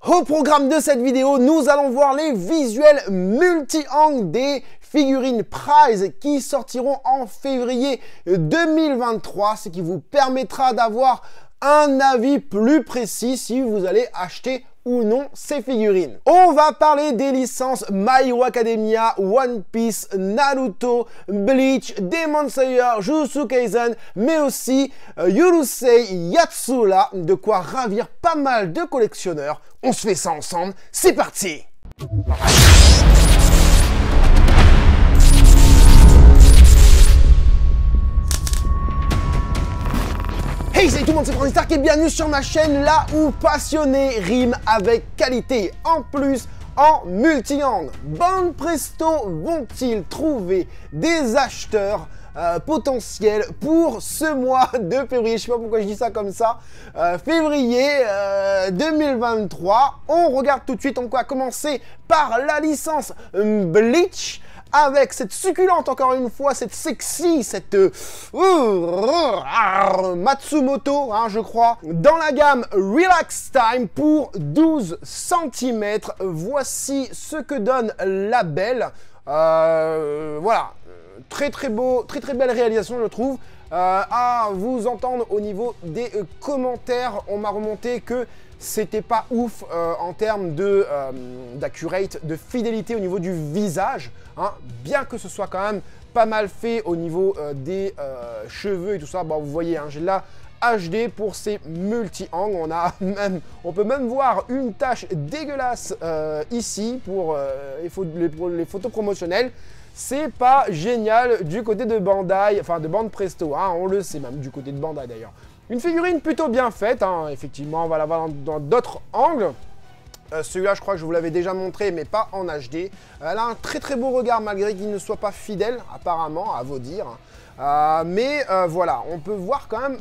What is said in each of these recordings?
Au programme de cette vidéo, nous allons voir les visuels multi-angles des figurines Prize qui sortiront en février 2023, ce qui vous permettra d'avoir un avis plus précis si vous allez acheter ou non ces figurines. On va parler des licences My Hero Academia, One Piece, Naruto, Bleach, Demon Slayer, Jujutsu Kaisen, mais aussi Urusei Yatsura, de quoi ravir pas mal de collectionneurs. On se fait ça ensemble, c'est parti! Hey, salut tout le monde, c'est Francis Stark et bienvenue sur ma chaîne, là où passionné rime avec qualité. En plus, en multi-angle, Bande Presto vont-ils trouver des acheteurs potentiels pour ce mois de février? Je sais pas pourquoi je dis ça comme ça. Février 2023. On regarde tout de suite. On va commencer par la licence Bleach, avec cette succulente, encore une fois, cette sexy, cette Matsumoto, hein, je crois, dans la gamme Relax Time pour 12 cm. Voici ce que donne la belle. Voilà, très beau, très belle réalisation, je trouve. À vous entendre au niveau des commentaires, on m'a remonté que c'était pas ouf en termes d'accurate, de fidélité au niveau du visage, hein, bien que ce soit quand même pas mal fait au niveau des cheveux et tout ça. Bon, vous voyez, hein, j'ai là HD pour ces multi-angles. On peut même voir une tache dégueulasse ici pour les photos promotionnelles. C'est pas génial du côté de Bandai, enfin de Bande Presto, hein, on le sait même du côté de Bandai d'ailleurs. Une figurine plutôt bien faite, hein, effectivement, on va la voir dans d'autres angles. Celui-là, je crois que je vous l'avais déjà montré, mais pas en HD. Elle a un très beau regard, malgré qu'il ne soit pas fidèle, apparemment, à vos dires. Voilà, on peut voir quand même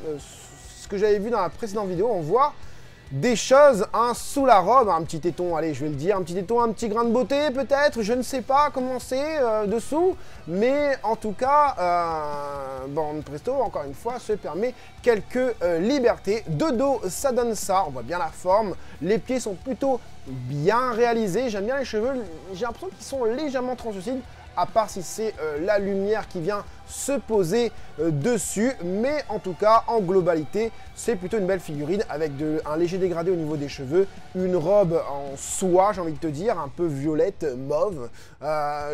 ce que j'avais vu dans la précédente vidéo. On voit des choses, hein, sous la robe, un petit téton, allez, je vais le dire, un petit téton, un petit grain de beauté, peut-être, je ne sais pas comment c'est dessous, mais en tout cas, Bande Presto, encore une fois, se permet quelques libertés. De dos, ça donne ça, on voit bien la forme, les pieds sont plutôt bien réalisés, j'aime bien les cheveux, j'ai l'impression qu'ils sont légèrement translucides, à part si c'est la lumière qui vient se poser dessus, mais en tout cas, en globalité, c'est plutôt une belle figurine avec un léger dégradé au niveau des cheveux, une robe en soie, j'ai envie de te dire, un peu violette, mauve.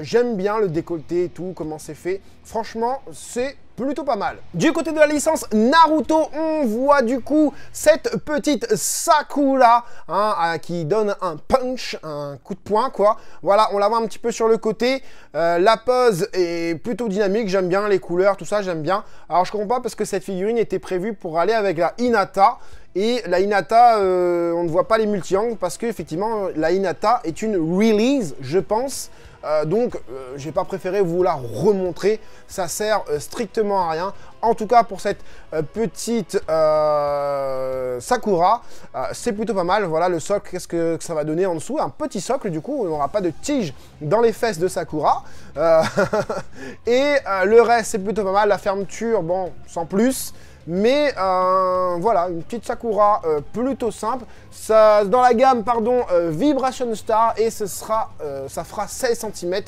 J'aime bien le décolleté et tout, comment c'est fait. Franchement, c'est plutôt pas mal. Du côté de la licence Naruto, on voit du coup cette petite Sakura, hein, qui donne un punch, un coup de poing, quoi. Voilà, on la voit un petit peu sur le côté. La pose est plutôt dynamique, j'aime bien les couleurs, tout ça, j'aime bien. Alors, je comprends pas parce que cette figurine était prévue pour aller avec la Hinata. Et la Hinata, on ne voit pas les multi-angles parce que effectivement la Hinata est une release, je pense. Donc, j'ai pas préféré vous la remontrer. Ça sert strictement à rien. En tout cas, pour cette petite Sakura, c'est plutôt pas mal. Voilà le socle, qu'est-ce que ça va donner en dessous? Un petit socle, du coup, on n'aura pas de tige dans les fesses de Sakura. Et le reste, c'est plutôt pas mal. La fermeture, bon, sans plus. Mais voilà, une petite Sakura plutôt simple. Ça, dans la gamme, pardon, Vibration Star, et ça fera 16 cm,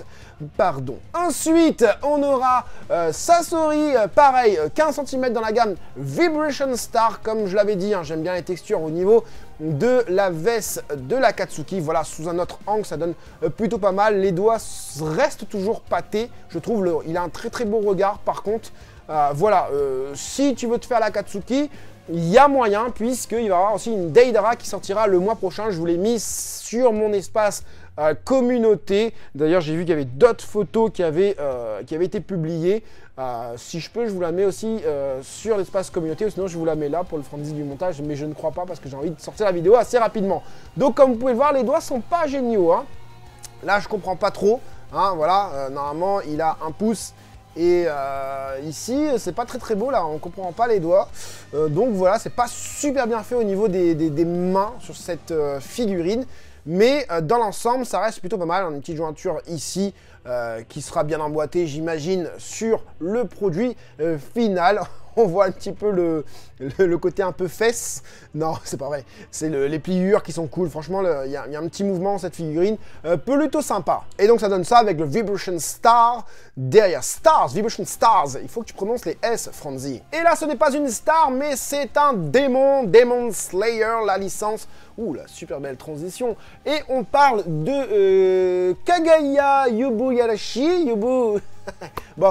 pardon. Ensuite, on aura Sasori, pareil, 15 cm dans la gamme Vibration Star, comme je l'avais dit, hein, j'aime bien les textures au niveau de la veste de la Katsuki. Voilà, sous un autre angle, ça donne plutôt pas mal. Les doigts restent toujours pâtés, je trouve, il a un très beau regard, par contre. Voilà, si tu veux te faire la Katsuki, il y a moyen, puisqu'il va y avoir aussi une Deidara qui sortira le mois prochain. Je vous l'ai mis sur mon espace communauté. D'ailleurs, j'ai vu qu'il y avait d'autres photos qui avaient été publiées. Si je peux, je vous la mets aussi sur l'espace communauté, ou sinon je vous la mets là pour le frontispice du montage, mais je ne crois pas parce que j'ai envie de sortir la vidéo assez rapidement. Donc, comme vous pouvez le voir, les doigts sont pas géniaux, hein. Là, je comprends pas trop, hein, voilà, normalement, il a un pouce. Et ici, c'est pas très beau, là, on comprend pas les doigts. Donc voilà, c'est pas super bien fait au niveau des mains sur cette figurine. Mais dans l'ensemble, ça reste plutôt pas mal. On a une petite jointure ici qui sera bien emboîtée, j'imagine, sur le produit final. on voit un petit peu le côté un peu fesse. Non, c'est pas vrai. C'est les pliures qui sont cool. Franchement, il y a un petit mouvement, cette figurine, plutôt sympa. Et donc, ça donne ça avec le Vibration Star derrière. Stars, Vibration Stars. Il faut que tu prononces les S, Franzi. Et là, ce n'est pas une star, mais c'est un démon, Demon Slayer, la licence. Ouh, la super belle transition. Et on parle de Kagaya Yubuyarashi. Bon,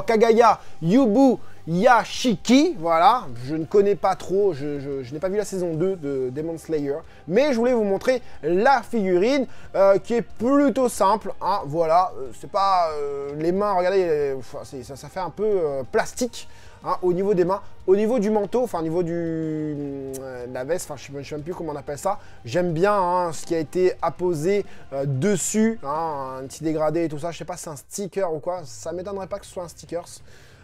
Kagaya Yubuyashiki, voilà. Je ne connais pas trop, je n'ai pas vu la saison 2 de Demon Slayer. Mais je voulais vous montrer la figurine qui est plutôt simple. Hein, voilà, c'est pas les mains, regardez, ça fait un peu plastique. Hein, au niveau des mains, au niveau du manteau, enfin au niveau de la veste, enfin je ne sais même plus comment on appelle ça. J'aime bien hein, ce qui a été apposé dessus, hein, un petit dégradé et tout ça. Je sais pas si c'est un sticker ou quoi, ça m'étonnerait pas que ce soit un sticker.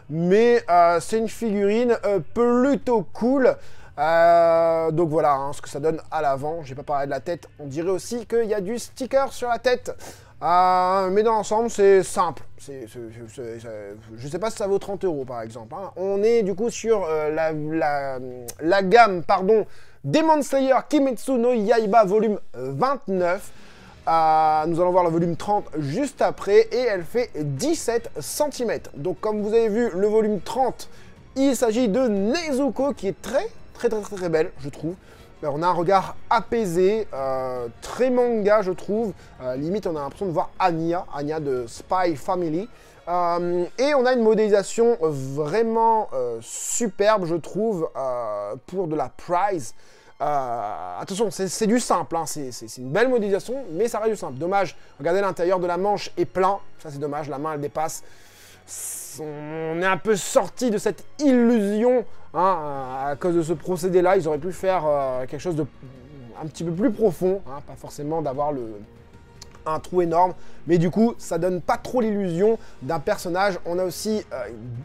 Mais c'est une figurine plutôt cool. Donc voilà hein, ce que ça donne à l'avant. J'ai pas parlé de la tête, on dirait aussi qu'il y a du sticker sur la tête. Mais dans l'ensemble, c'est simple. Je sais pas si ça vaut 30 € par exemple. Hein. On est du coup sur la gamme, pardon, Demon Slayer Kimetsu no Yaiba volume 29. Nous allons voir le volume 30 juste après et elle fait 17 cm. Donc comme vous avez vu, le volume 30, il s'agit de Nezuko qui est très belle, je trouve. On a un regard apaisé, très manga je trouve, limite on a l'impression de voir Anya de Spy Family, et on a une modélisation vraiment superbe je trouve, pour de la Prize. Attention, c'est du simple, hein, c'est une belle modélisation, mais ça reste du simple. Dommage, regardez l'intérieur de la manche est plein, ça c'est dommage, la main elle dépasse. On est un peu sorti de cette illusion hein, à cause de ce procédé-là. Ils auraient pu faire quelque chose de un petit peu plus profond, hein, pas forcément d'avoir un trou énorme, mais du coup, ça donne pas trop l'illusion d'un personnage. On a aussi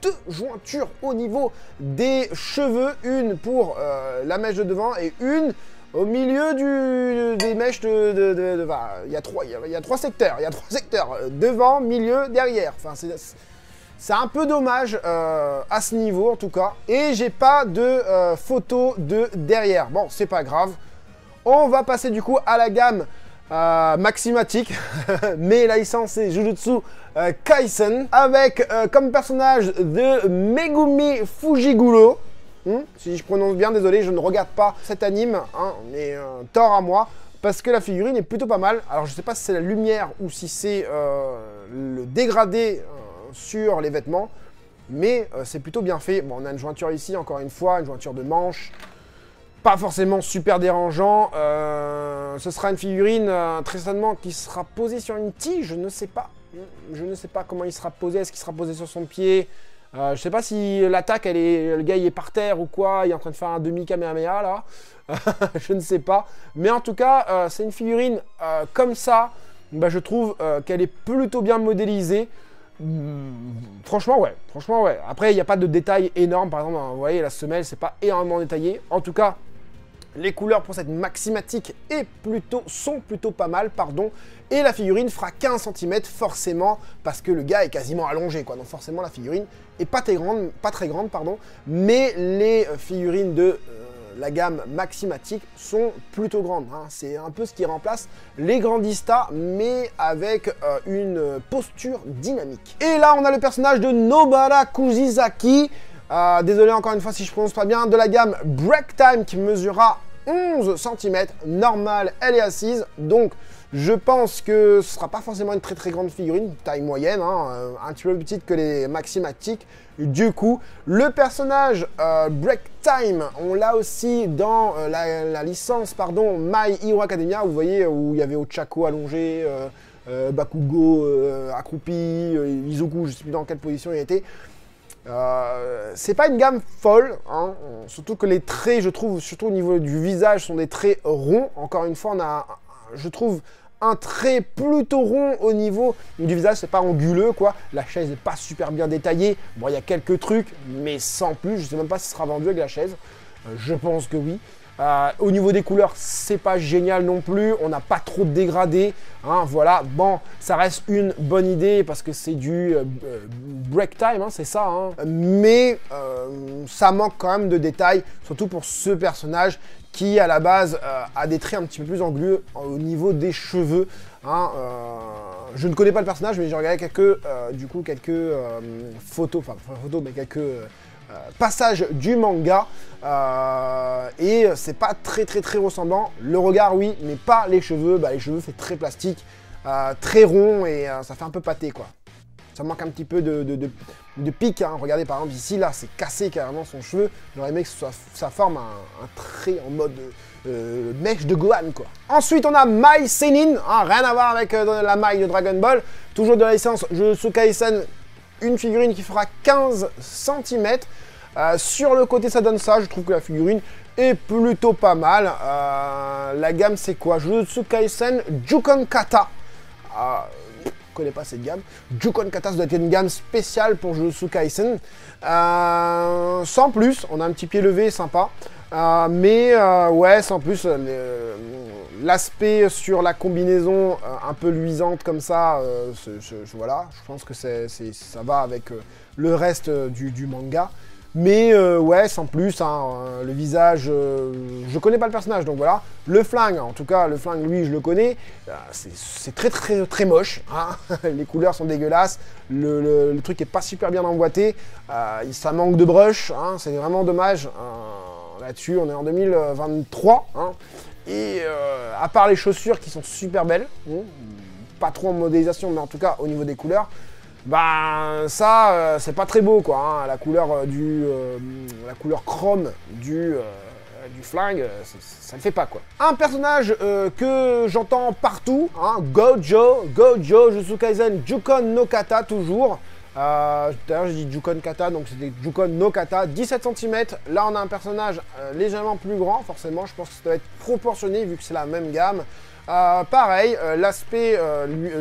deux jointures au niveau des cheveux, une pour la mèche de devant et une au milieu des mèches il y a trois secteurs, devant, milieu, derrière. Enfin, c'est un peu dommage à ce niveau en tout cas. Et j'ai pas de photo de derrière. Bon, c'est pas grave. On va passer du coup à la gamme Maximatic. Mais la licence c'est Jujutsu Kaisen. Avec comme personnage de Megumi Fujiguro. Si je prononce bien, désolé, je ne regarde pas cet anime. Hein, mais tort à moi. Parce que la figurine est plutôt pas mal. Alors je sais pas si c'est la lumière ou si c'est le dégradé sur les vêtements, mais c'est plutôt bien fait. Bon, on a une jointure ici, encore une fois, une jointure de manche, pas forcément super dérangeant. Ce sera une figurine très certainement qui sera posée sur une tige, je ne sais pas. Je ne sais pas comment il sera posé, est-ce qu'il sera posé sur son pied? Je sais pas si l'attaque, le gars il est par terre ou quoi, il est en train de faire un demi-kamehameha là. Je ne sais pas. Mais en tout cas, c'est une figurine comme ça, bah, je trouve qu'elle est plutôt bien modélisée. Franchement ouais, Après il n'y a pas de détails énormes, par exemple vous voyez la semelle c'est pas énormément détaillé. En tout cas les couleurs pour cette Maximatic sont plutôt pas mal, pardon. Et la figurine fera 15 cm forcément parce que le gars est quasiment allongé quoi. Donc forcément la figurine est pas très grande pardon. Mais les figurines de la gamme Maximatic sont plutôt grandes. Hein. C'est un peu ce qui remplace les Grandista, mais avec une posture dynamique. Et là, on a le personnage de Nobara Kuzisaki. Désolé encore une fois si je prononce pas bien, de la gamme Break Time qui mesurera 11 cm. Normal, elle est assise. Donc, je pense que ce sera pas forcément une très grande figurine, taille moyenne, hein, un petit peu plus petite que les Maximatic. Du coup, le personnage Break Time, on l'a aussi dans la licence, pardon, My Hero Academia. Vous voyez où il y avait Ochako allongé, Bakugo accroupi, Izuku, je sais plus dans quelle position il était. C'est pas une gamme folle, hein, surtout que les traits, je trouve, surtout au niveau du visage, sont des traits ronds. Encore une fois, on a, je trouve, un trait plutôt rond au niveau du visage, c'est pas anguleux quoi. La chaise n'est pas super bien détaillée. Bon, il y a quelques trucs, mais sans plus. Je sais même pas si ce sera vendu avec la chaise. Je pense que oui. Au niveau des couleurs, c'est pas génial non plus. On n'a pas trop de dégradés. Hein, voilà, bon, ça reste une bonne idée parce que c'est du break time, hein, c'est ça. Hein. Mais ça manque quand même de détails, surtout pour ce personnage qui, à la base, a des traits un petit peu plus anguleux au niveau des cheveux. Hein, je ne connais pas le personnage, mais j'ai regardé quelques photos, enfin pas photos, mais quelques passages du manga. Et c'est pas très ressemblant. Le regard, oui, mais pas les cheveux. Bah, les cheveux, c'est très plastique, très rond et ça fait un peu pâté, quoi. Ça manque un petit peu de pic. Hein. Regardez, par exemple, ici, là, c'est cassé carrément son cheveu. J'aurais aimé que ça forme un trait en mode mèche de Gohan, quoi. Ensuite, on a Mai Senin. Hein, rien à voir avec la Mai de Dragon Ball. Toujours de la licence Jujutsu Kaisen. Une figurine qui fera 15 cm. Sur le côté, ça donne ça. Je trouve que la figurine est plutôt pas mal. La gamme, c'est quoi? Jujutsu Kaisen Jukon Kata. Je connais pas cette gamme. Jukon Kata, ça doit être une gamme spéciale pour Jujutsu Kaisen. Sans plus, on a un petit pied levé sympa. Mais ouais, sans plus, l'aspect sur la combinaison un peu luisante comme ça, voilà, je pense que ça va avec le reste du manga. Mais ouais, sans plus, hein, le visage, je connais pas le personnage, donc voilà. Le flingue, en tout cas, le flingue, lui, je le connais. C'est très moche, hein. Les couleurs sont dégueulasses. Le truc est pas super bien emboîté. Ça manque de brush, hein, c'est vraiment dommage. Là-dessus, on est en 2023. Hein, et à part les chaussures qui sont super belles, pas trop en modélisation, mais en tout cas au niveau des couleurs, bah ça, c'est pas très beau, quoi. Hein, la couleur chrome du flingue, ça ne fait pas, quoi. Un personnage que j'entends partout, hein, Gojo, Jujutsu Kaisen Jukon no Kata, toujours. D'ailleurs j'ai dit Jukon Kata, donc c'était Jukon no Kata, 17 cm. Là on a un personnage légèrement plus grand, forcément je pense que ça doit être proportionné vu que c'est la même gamme. Pareil, l'aspect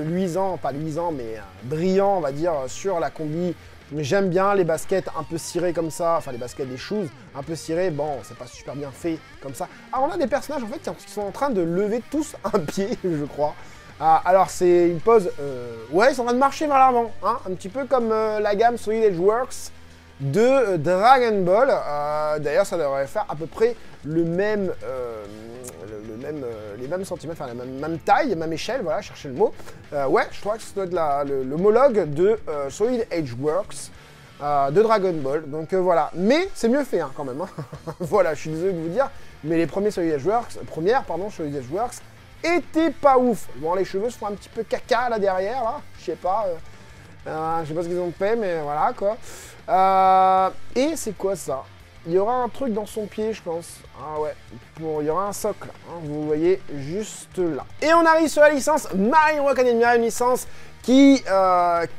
luisant, pas luisant mais brillant on va dire sur la combi. J'aime bien les baskets un peu cirées comme ça, enfin les baskets des shoes un peu cirées, bon c'est pas super bien fait comme ça. Alors on a des personnages en fait qui sont en train de lever tous un pied je crois. Alors c'est une pose, ouais ils sont en train de marcher vers l'avant, hein, un petit peu comme la gamme Solid Edge Works de Dragon Ball. D'ailleurs ça devrait faire à peu près les mêmes centimètres, enfin la même taille, même échelle, voilà, cherchez le mot. Ouais, je crois que ça doit être l'homologue de Solid Edge Works de Dragon Ball, donc voilà. Mais c'est mieux fait hein, quand même, hein. Voilà, je suis désolé de vous dire, mais les premiers Solid Edge Works, Solid Edge Works, était pas ouf. Bon, les cheveux se font un petit peu caca là derrière, là. Je sais pas ce qu'ils ont fait, mais voilà quoi. Et c'est quoi ça? Il y aura un truc dans son pied, je pense. Ah ouais, il y aura un socle, hein, vous voyez juste là. Et on arrive sur la licence My Hero Academia, une licence qui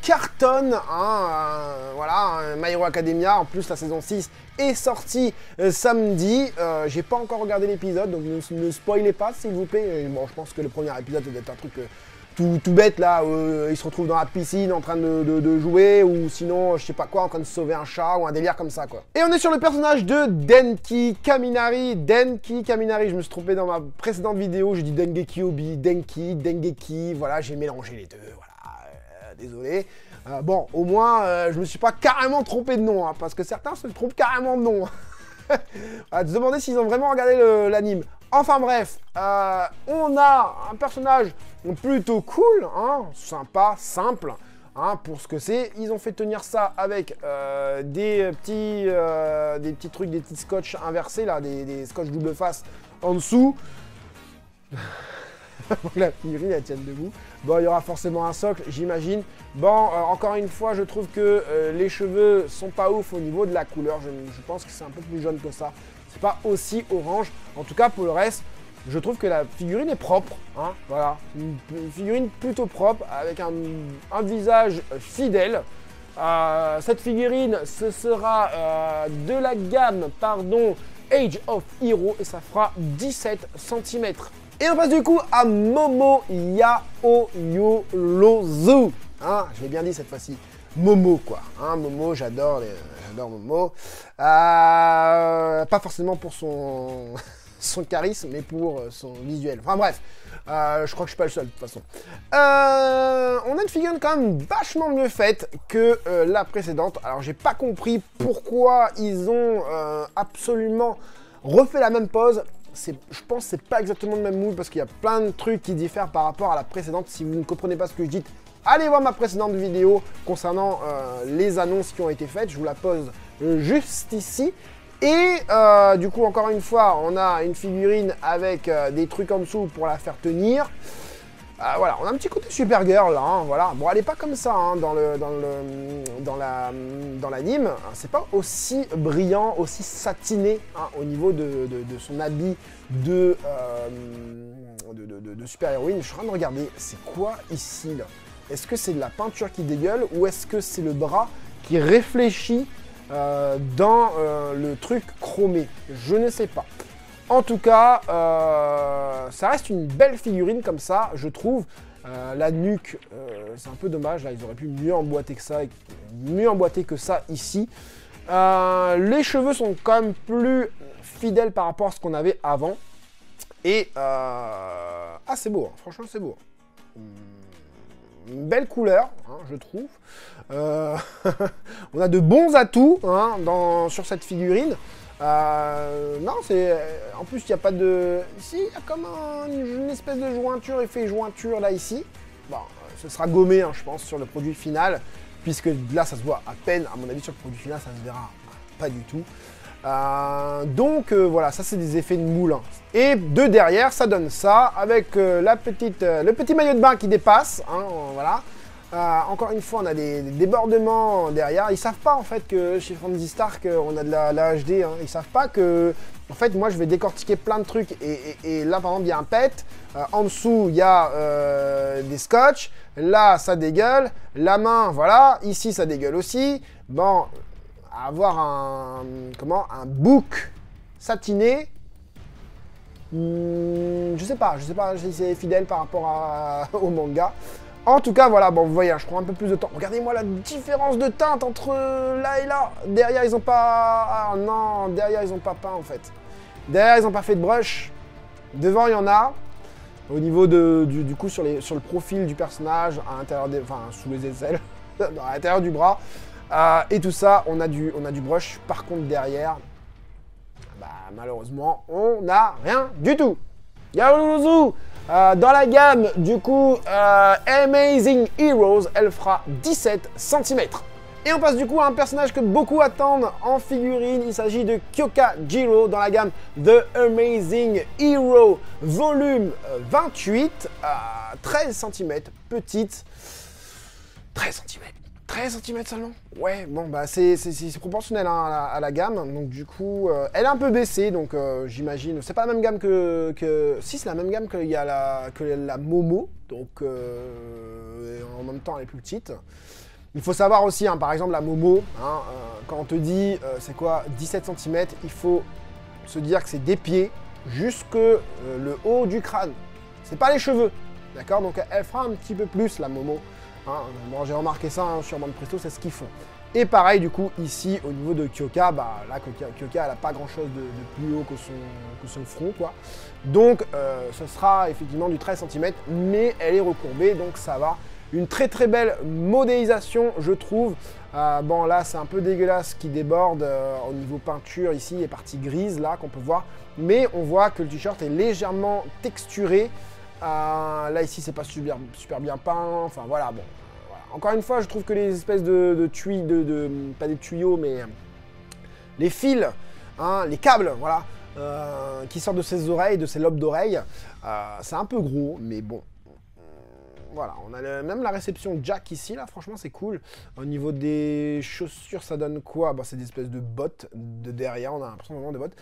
cartonne, hein, voilà, My Hero Academia. En plus, la saison 6 est sortie samedi. J'ai pas encore regardé l'épisode, donc ne spoilez pas, s'il vous plaît. Bon, je pense que le premier épisode doit être un truc tout bête, là, il se retrouve dans la piscine en train de jouer, ou sinon, je sais pas quoi, en train de sauver un chat, ou un délire comme ça, quoi. Et on est sur le personnage de Denki Kaminari. Denki Kaminari, je me suis trompé dans ma précédente vidéo, j'ai dit Dengeki Obi, Dengeki, voilà, j'ai mélangé les deux, voilà, désolé. Bon, au moins, je me suis pas carrément trompé de nom, hein, parce que certains se trompent carrément de nom. On va se demander s'ils ont vraiment regardé l'anime. Enfin bref, on a un personnage plutôt cool, hein, sympa, simple, hein, pour ce que c'est. Ils ont fait tenir ça avec des petits trucs, des petits scotch inversés, là, des scotch double face en dessous. La figurine, elle tienne debout. Bon, il y aura forcément un socle, j'imagine. Bon, encore une fois, je trouve que les cheveux sont pas ouf au niveau de la couleur. Je pense que c'est un peu plus jaune que ça. C'est pas aussi orange. En tout cas, pour le reste, je trouve que la figurine est propre. Hein, voilà, une figurine plutôt propre, avec un visage fidèle. Cette figurine, ce sera de la gamme, pardon, Age of Hero, et ça fera 17 cm. Et on passe du coup à Momo Yaoyorozu. Hein, je l'ai bien dit cette fois-ci. Momo, quoi. Hein, Momo, j'adore Momo. Pas forcément pour son charisme, mais pour son visuel. Enfin bref, je crois que je suis pas le seul de toute façon. On a une figurine quand même vachement mieux faite que la précédente. Alors j'ai pas compris pourquoi ils ont absolument refait la même pose. Je pense que c'est pas exactement le même moule parce qu'il y a plein de trucs qui diffèrent par rapport à la précédente. Si vous ne comprenez pas ce que je dis, allez voir ma précédente vidéo concernant les annonces qui ont été faites. Je vous la pose juste ici. Et du coup, encore une fois, on a une figurine avec des trucs en dessous pour la faire tenir. Voilà, on a un petit côté Supergirl, hein, voilà. Bon, elle n'est pas comme ça hein, dans l'anime. C'est pas aussi brillant, aussi satiné hein, au niveau de son habit de super-héroïne. Je suis en train de regarder, c'est quoi ici là? Est-ce que c'est de la peinture qui dégueule ou est-ce que c'est le bras qui réfléchit dans le truc chromé? Je ne sais pas. En tout cas, ça reste une belle figurine comme ça, je trouve. La nuque, c'est un peu dommage, là, ils auraient pu mieux emboîter que ça ici. Les cheveux sont quand même plus fidèles par rapport à ce qu'on avait avant. Et, c'est beau, hein. Franchement, c'est beau. Une belle couleur, hein, je trouve. On a de bons atouts hein, sur cette figurine. Non, c'est... En plus, il n'y a pas de... Ici, il y a comme une espèce de jointure, effet jointure, là, ici. Bon, ce sera gommé, hein, je pense, sur le produit final, puisque là, ça se voit à peine. À mon avis, sur le produit final, ça ne se verra pas du tout. Donc, voilà, ça, c'est des effets de moule. Hein. Et de derrière, ça donne ça, avec le petit maillot de bain qui dépasse, hein, voilà. Encore une fois, on a des débordements derrière. Ils savent pas en fait que chez Phantasy Stark, on a de la HD. Hein. Ils savent pas que, en fait, moi je vais décortiquer plein de trucs. Et là, par exemple, il y a un pet. En dessous, il y a des scotch. Là, ça dégueule. La main, voilà. Ici, ça dégueule aussi. Bon, avoir un bouc satiné. Je sais pas si c'est fidèle par rapport au manga. En tout cas, voilà, bon, vous voyez, je prends un peu plus de temps. Regardez-moi la différence de teinte entre là et là. Derrière, ils ont pas... Ah non, derrière, ils ont pas peint, en fait. Derrière, ils ont pas fait de brush. Devant, il y en a. Au niveau du coup, sur le profil du personnage, à l'intérieur des... Enfin, sous les aisselles, à l'intérieur du bras. Et tout ça, on a du brush. Par contre, derrière, bah, malheureusement, on n'a rien du tout. Yaouzou. Dans la gamme, du coup, Amazing Heroes, elle fera 17 cm. Et on passe du coup à un personnage que beaucoup attendent en figurine. Il s'agit de Kyoka Jiro dans la gamme The Amazing Hero volume 28. 13 cm, petite. 13 cm. 13 cm seulement? Ouais, bon, bah c'est proportionnel hein, à la gamme. Donc du coup, elle est un peu baissée, donc j'imagine... C'est pas la même gamme que... Si, c'est la même gamme que la Momo. Donc en même temps, elle est plus petite. Il faut savoir aussi, hein, par exemple, la Momo, hein, quand on te dit, c'est quoi, 17 cm, il faut se dire que c'est des pieds jusque le haut du crâne. C'est pas les cheveux, d'accord? Donc elle fera un petit peu plus, la Momo. Hein, bon, j'ai remarqué ça hein, sur Bande Presto, c'est ce qu'ils font. Et pareil, du coup, ici, au niveau de Kyoka, bah là, Kyoka, elle n'a pas grand-chose de plus haut que son front, quoi. Donc, ce sera effectivement du 13 cm, mais elle est recourbée, donc ça va. Une très très belle modélisation, je trouve. Bon, là, c'est un peu dégueulasse qui déborde au niveau peinture, ici, les parties grises, là, qu'on peut voir. Mais on voit que le t-shirt est légèrement texturé. Là, ici, c'est pas super bien peint. Enfin, voilà, bon. Voilà. Encore une fois, je trouve que les espèces de tuyaux, pas des tuyaux, mais les fils, hein, les câbles, voilà, qui sortent de ses oreilles, de ses lobes d'oreilles, c'est un peu gros, mais bon. Voilà, on a même la réception Jack ici, là, franchement, c'est cool. Au niveau des chaussures, ça donne quoi? Bah, c'est des espèces de bottes de derrière, on a l'impression vraiment de bottes.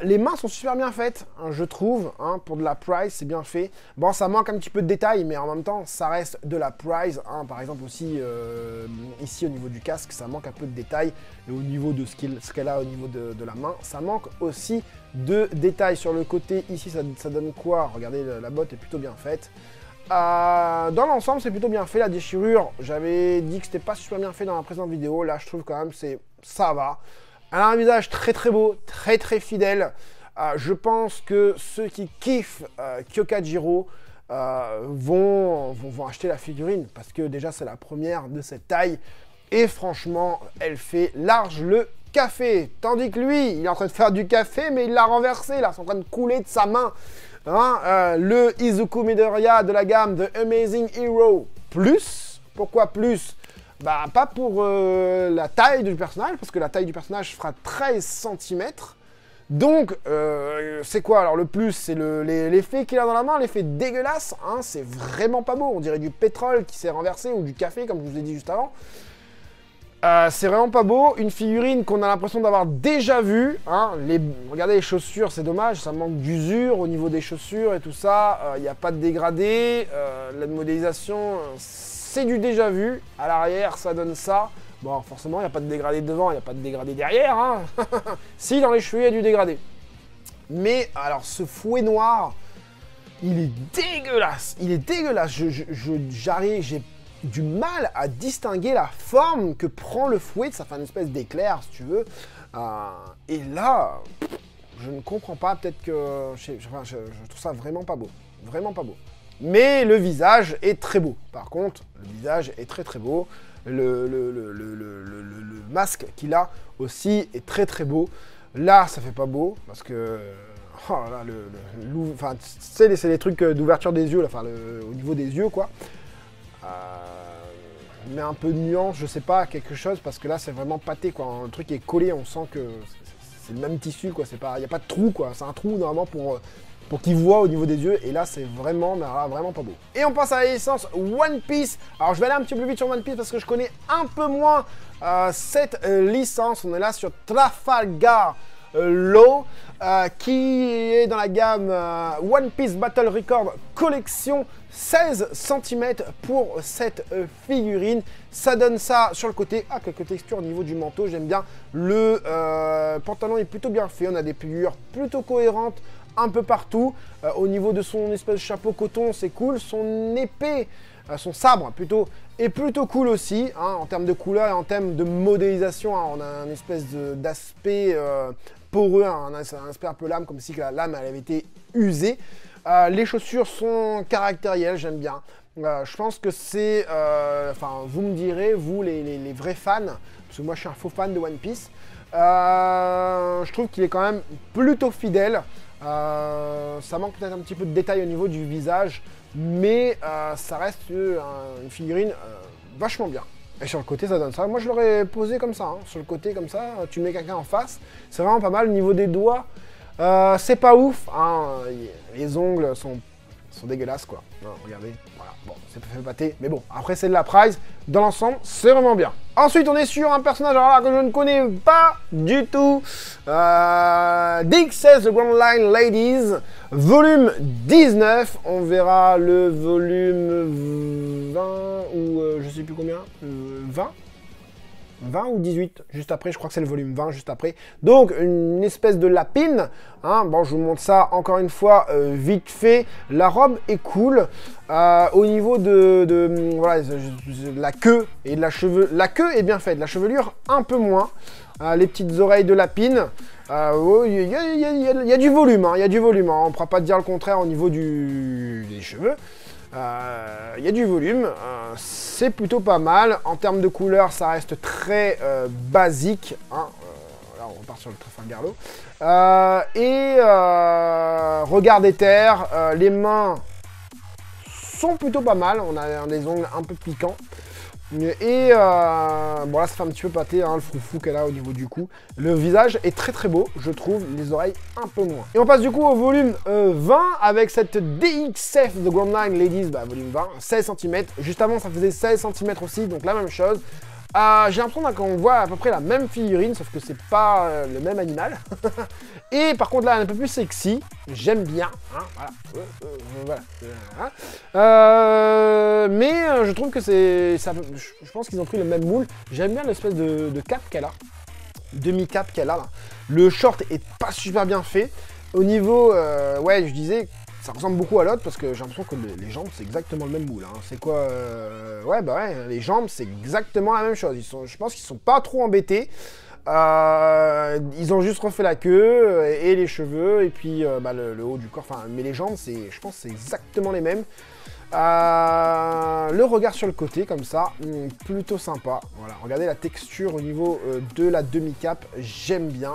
Les mains sont super bien faites, hein, je trouve, hein, pour de la Price, c'est bien fait. Bon, ça manque un petit peu de détails, mais en même temps, ça reste de la Price. Hein. Par exemple, aussi, ici, au niveau du casque, ça manque un peu de détails. Et au niveau de ce qu'elle a au niveau de la main, ça manque aussi de détails. Sur le côté, ici, ça donne quoi? Regardez, la botte est plutôt bien faite. Dans l'ensemble, c'est plutôt bien fait. La déchirure, j'avais dit que c'était pas super bien fait dans la précédente vidéo. Là, je trouve quand même ça va. Elle a un visage très très beau, très très fidèle. Je pense que ceux qui kiffent Kyokajiro vont acheter la figurine parce que déjà c'est la première de cette taille et franchement elle fait large le café. Tandis que lui, il est en train de faire du café mais il l'a renversé là, c'est en train de couler de sa main. Hein, le Izuku Midoriya de la gamme The Amazing Hero Plus. Pourquoi plus? Bah pas pour la taille du personnage parce que la taille du personnage fera 13 cm. Donc, c'est quoi alors le plus? C'est l'effet qu'il a dans la main, l'effet dégueulasse, hein, c'est vraiment pas beau. On dirait du pétrole qui s'est renversé ou du café, comme je vous ai dit juste avant. C'est vraiment pas beau. Une figurine qu'on a l'impression d'avoir déjà vue. Hein. Regardez les chaussures, c'est dommage, ça manque d'usure au niveau des chaussures et tout ça. Il n'y a pas de dégradé. La modélisation, c'est du déjà vu. À l'arrière, ça donne ça. Bon, forcément, il n'y a pas de dégradé devant, il n'y a pas de dégradé derrière. Hein. Si, dans les cheveux, il y a du dégradé. Mais, alors, ce fouet noir, il est dégueulasse. Il est dégueulasse. J'ai du mal à distinguer la forme que prend le fouet. Ça fait une espèce d'éclair, si tu veux. Et là, je ne comprends pas. Peut-être que... je trouve ça vraiment pas beau. Vraiment pas beau. Mais le visage est très beau. Par contre, le visage est très très beau. Le masque qu'il a aussi est très très beau. Là, ça fait pas beau parce que... Oh là, enfin, c'est les trucs d'ouverture des yeux, là, enfin, au niveau des yeux, quoi. Mais un peu de nuance, je sais pas, quelque chose, parce que là, c'est vraiment pâté, quoi. Un truc qui est collé, on sent que c'est le même tissu, quoi. Il n'y a pas de trou, quoi. C'est un trou, normalement, pour qu'il voit au niveau des yeux, et là c'est vraiment, mais là, vraiment pas beau. Et on passe à la licence One Piece. Alors je vais aller un petit peu plus vite sur One Piece parce que je connais un peu moins cette licence. On est là sur Trafalgar Law, qui est dans la gamme One Piece Battle Record Collection. 16 cm pour cette figurine. Ça donne ça sur le côté. Ah, quelques textures au niveau du manteau, j'aime bien. Le pantalon est plutôt bien fait. On a des pliures plutôt cohérentes un peu partout. Au niveau de son espèce de chapeau coton, c'est cool. Son épée, son sabre plutôt, est plutôt cool aussi, hein, en termes de couleur et en termes de modélisation. Hein, on a un espèce d'aspect poreux, hein, un aspect un peu lame, comme si la lame elle avait été usée. Les chaussures sont caractérielles, j'aime bien. Je pense que c'est... Enfin, vous me direz, vous, les vrais fans, parce que moi je suis un faux fan de One Piece, je trouve qu'il est quand même plutôt fidèle. Ça manque peut-être un petit peu de détail au niveau du visage, mais ça reste une figurine vachement bien. Et sur le côté, ça donne ça. Moi, je l'aurais posé comme ça, hein. Sur le côté, comme ça, tu mets quelqu'un en face. C'est vraiment pas mal. Au niveau des doigts, c'est pas ouf. Hein. Les ongles sont dégueulasses, quoi. Non, regardez, voilà. Bon, c'est pas fait pâter, mais bon. Après, c'est de la prize. Dans l'ensemble, c'est vraiment bien. Ensuite, on est sur un personnage alors là, que je ne connais pas du tout. DXS, The Grand Line Ladies, volume 19. On verra le volume 20 ou je sais plus combien. 20 ou 18, juste après, je crois que c'est le volume 20, juste après. Donc, une espèce de lapine. Hein. Bon, je vous montre ça encore une fois, vite fait. La robe est cool. Au niveau voilà, la queue et de la chevelure. La queue est bien faite, la chevelure un peu moins. Les petites oreilles de lapine. Il y a du volume, hein, il y a du volume. Hein. On ne pourra pas dire le contraire au niveau des cheveux. Il y a du volume, c'est plutôt pas mal. En termes de couleur, ça reste très basique. Hein. Là, on repart sur le Trafalgar Law. Regard des terres, les mains sont plutôt pas mal. On a des ongles un peu piquants. Et bon là ça fait un petit peu pâté, hein, le froufrou qu'elle a au niveau du cou. Le visage est très très beau, je trouve, les oreilles un peu moins. Et on passe du coup au volume 20 avec cette DXF The Grand Line Ladies, bah, volume 20, 16 cm. Juste avant ça faisait 16 cm aussi, donc la même chose. J'ai l'impression qu'on voit à peu près la même figurine, sauf que c'est pas le même animal. Et par contre là, elle est un peu plus sexy. J'aime bien. Hein, voilà. Mais je trouve que c'est... Je pense qu'ils ont pris le même moule. J'aime bien l'espèce de cap qu'elle a. Demi-cap qu'elle a là. Le short est pas super bien fait. Au niveau... ouais, je disais... Ça ressemble beaucoup à l'autre parce que j'ai l'impression que les jambes, c'est exactement le même moule. Hein. C'est quoi ouais, bah ouais, les jambes, c'est exactement la même chose. Je pense qu'ils sont pas trop embêtés. Ils ont juste refait la queue et les cheveux et puis le haut du corps. Enfin, mais les jambes, je pense que c'est exactement les mêmes. Le regard sur le côté, comme ça, plutôt sympa. Voilà, regardez la texture au niveau de la demi-cape, j'aime bien.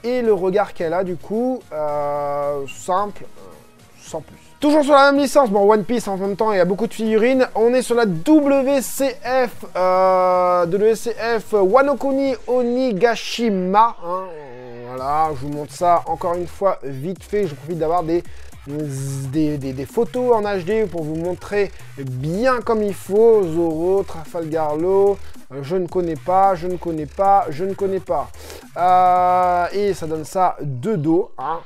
Et le regard qu'elle a, du coup, simple, sans plus. Toujours sur la même licence, bon, One Piece en même temps, il y a beaucoup de figurines. On est sur la WCF, Wano-kuni Onigashima. Hein. Voilà, je vous montre ça encore une fois vite fait. Je profite d'avoir des photos en HD pour vous montrer bien comme il faut. Zoro, Trafalgar Law, je ne connais pas. Et ça donne ça de dos. Hein.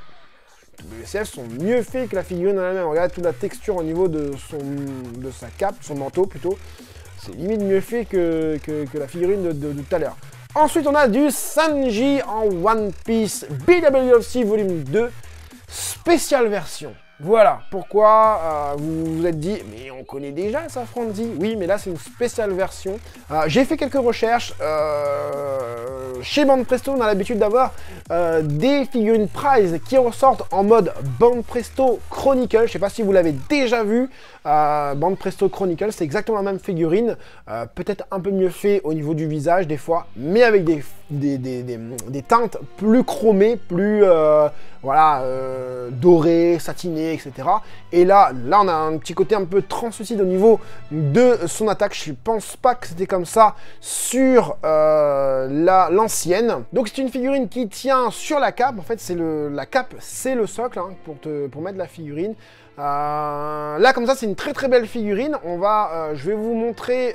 Les CF sont mieux faits que la figurine en elle-même. Regardez toute la texture au niveau de sa cape, son manteau plutôt. C'est limite mieux fait que la figurine de tout à l'heure. Ensuite, on a du Sanji en One Piece BWFC Volume 2 Spéciale version. Voilà pourquoi vous vous êtes dit, mais on connaît déjà ça, Franzy. Oui, mais là, c'est une spéciale version. J'ai fait quelques recherches. Chez Banpresto, on a l'habitude d'avoir des figurines Prize qui ressortent en mode Banpresto Chronicle. Je sais pas si vous l'avez déjà vu. Banpresto Chronicle, c'est exactement la même figurine. Peut-être un peu mieux fait au niveau du visage, des fois, mais avec des teintes plus chromées, plus dorées, satinées, etc. Et là, on a un petit côté un peu translucide au niveau de son attaque. Je pense pas que c'était comme ça sur l'ancienne. Donc c'est une figurine qui tient sur la cape. En fait, la cape, c'est le socle hein, pour mettre la figurine. Là, comme ça, c'est une très très belle figurine. Je vais vous montrer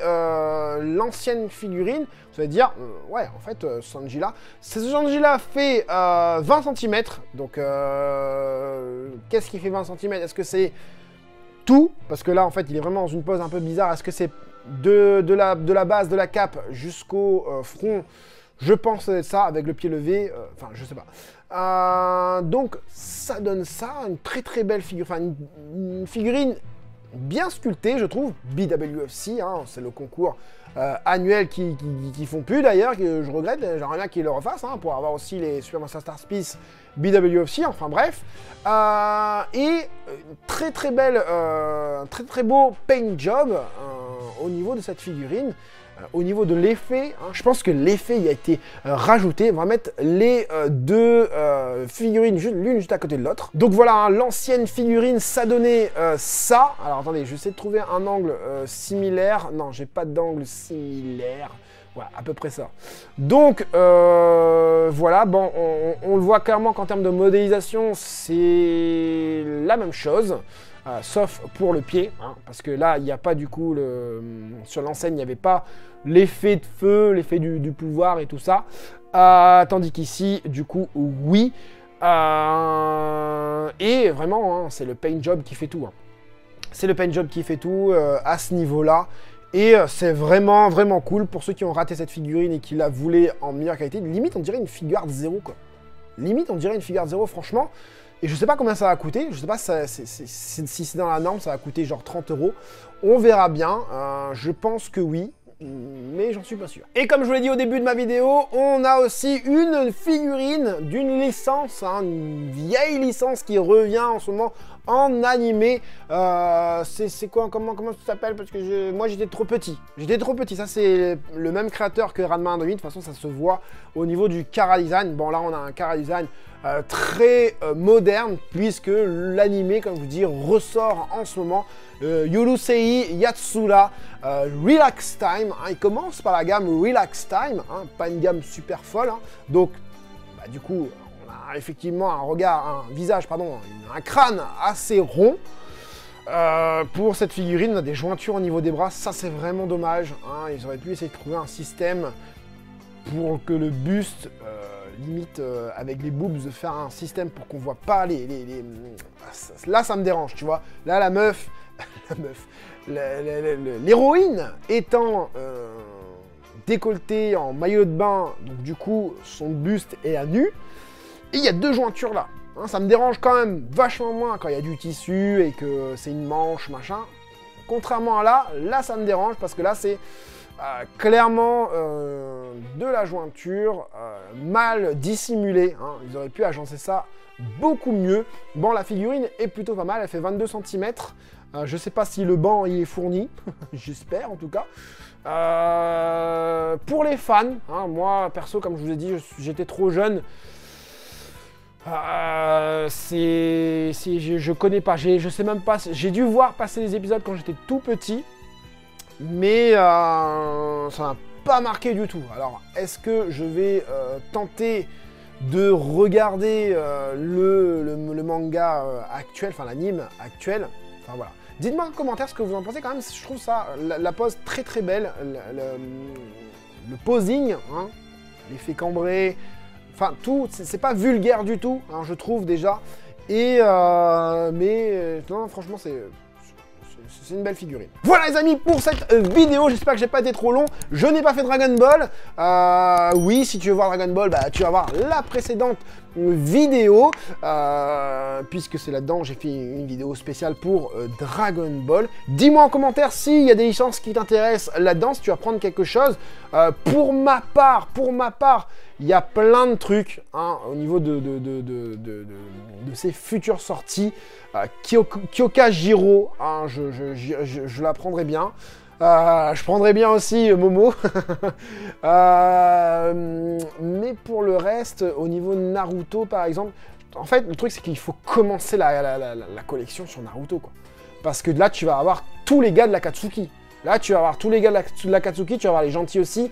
l'ancienne figurine. Vous allez dire, ouais, en fait, Sanji là. Ce Sanji là fait 20 cm. Donc, qu'est-ce qui fait 20 cm? Est-ce que c'est tout? Parce que là, en fait, il est vraiment dans une pose un peu bizarre. Est-ce que c'est de la base de la cape jusqu'au front? Je pense que c'est ça, avec le pied levé. Enfin, je sais pas. Donc, ça donne ça, une très très belle figurine. Enfin, une figurine bien sculptée, je trouve. BWFC, hein, c'est le concours annuel qui font plus d'ailleurs, que je regrette. J'aimerais bien qu'ils le refassent hein, pour avoir aussi les Super Master Star Piece BWFC, enfin bref. Et très très belle, très très beau paint job au niveau de cette figurine. Au niveau de l'effet, hein, je pense que l'effet y a été rajouté. On va mettre les deux figurines l'une juste à côté de l'autre. Donc voilà, hein, l'ancienne figurine, ça donnait ça. Alors attendez, je vais essayer de trouver un angle similaire. Non, j'ai pas d'angle similaire. Voilà, à peu près ça. Donc, voilà, bon, on le voit clairement qu'en termes de modélisation, c'est la même chose. Sauf pour le pied, hein, parce que là, il n'y a pas du coup, sur l'enseigne, il n'y avait pas l'effet de feu, l'effet du pouvoir et tout ça. Tandis qu'ici, du coup, oui. Et vraiment, hein, c'est le paint job qui fait tout. Hein. C'est le paint job qui fait tout à ce niveau-là. Et c'est vraiment, vraiment cool pour ceux qui ont raté cette figurine et qui la voulaient en meilleure qualité. Limite, on dirait une figure 0, quoi. Limite, on dirait une figure 0, franchement. Et je sais pas combien ça va coûter, je sais pas si c'est dans la norme, ça va coûter genre 30 €. On verra bien, je pense que oui, mais j'en suis pas sûr. Et comme je vous l'ai dit au début de ma vidéo, on a aussi une figurine d'une licence, hein, une vieille licence qui revient en ce moment en animé. C'est quoi, comment ça s'appelle? Parce que moi j'étais trop petit. Ça c'est le même créateur que Ranma 1-2-8, de toute façon ça se voit au niveau du Chara Design. Bon là on a un Chara Design très moderne, puisque l'animé, comme je vous dis, ressort en ce moment. Yurusei Yatsura Relax Time, hein, il commence par la gamme Relax Time, hein, pas une gamme super folle, hein. Donc du coup on a effectivement un visage, pardon, un crâne assez rond. Pour cette figurine, on a des jointures au niveau des bras, ça c'est vraiment dommage, hein. Ils auraient pu essayer de trouver un système pour que le buste, limite avec les boobs, de faire un système pour qu'on voit pas Là ça me dérange, tu vois. Là la meuf, l'héroïne étant décolletée en maillot de bain, donc du coup son buste est à nu, et il y a deux jointures là. Hein, ça me dérange quand même vachement moins quand il y a du tissu et que c'est une manche, machin. Contrairement à là ça me dérange parce que là c'est clairement de la jointure mal dissimulée. Hein. Ils auraient pu agencer ça beaucoup mieux. Bon, la figurine est plutôt pas mal, elle fait 22 cm. Je sais pas si le banc y est fourni, j'espère en tout cas. Pour les fans, hein, moi perso, comme je vous ai dit, j'étais trop jeune. Je connais pas, je sais même pas, j'ai dû voir passer les épisodes quand j'étais tout petit, mais ça m'a pas marqué du tout. Alors, est-ce que je vais tenter de regarder le manga actuel, enfin l'anime actuel, enfin voilà. Dites-moi en commentaire ce que vous en pensez quand même, je trouve ça, la pose très très belle, le posing, hein, l'effet cambré, enfin tout, c'est pas vulgaire du tout, hein, je trouve déjà, et non, franchement c'est une belle figurine. Voilà les amis pour cette vidéo, j'espère que j'ai pas été trop long. Je n'ai pas fait Dragon Ball. Oui, si tu veux voir Dragon Ball, bah, tu vas voir la précédente vidéo. Puisque c'est là-dedans, j'ai fait une vidéo spéciale pour Dragon Ball. Dis-moi en commentaire s'il y a des licences qui t'intéressent là-dedans, si tu vas prendre quelque chose. Pour ma part, il y a plein de trucs hein, au niveau de ces futures sorties. Kyokajiro, hein, je la prendrai bien. Je prendrai bien aussi Momo. Mais pour le reste, au niveau de Naruto par exemple, en fait le truc c'est qu'il faut commencer la collection sur Naruto quoi. Parce que là tu vas avoir tous les gars de l'Akatsuki. Là tu vas avoir tous les gars de l'Akatsuki, tu vas avoir les gentils aussi,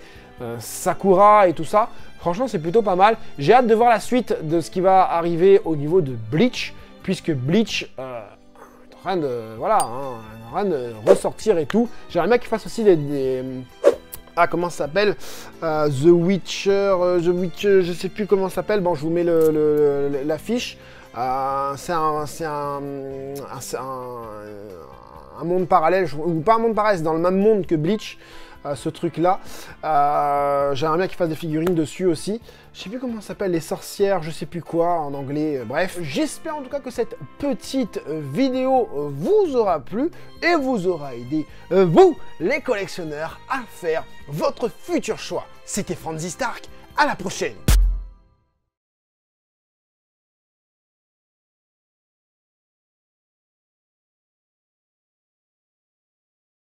Sakura et tout ça. Franchement c'est plutôt pas mal. J'ai hâte de voir la suite de ce qui va arriver au niveau de Bleach. Puisque Bleach est en train de, voilà, hein, en train de ressortir et tout. J'aimerais bien qu'il fasse aussi ah, comment ça s'appelle The Witcher, je sais plus comment ça s'appelle. Bon, je vous mets l'affiche. C'est un monde parallèle, ou pas un monde parallèle, c'est dans le même monde que Bleach. Ce truc là, j'aimerais bien qu'il fasse des figurines dessus aussi. Je sais plus comment ça s'appelle, les sorcières, je sais plus quoi en anglais, bref. J'espère en tout cas que cette petite vidéo vous aura plu et vous aura aidé, vous les collectionneurs, à faire votre futur choix. C'était Franzy Stark, à la prochaine.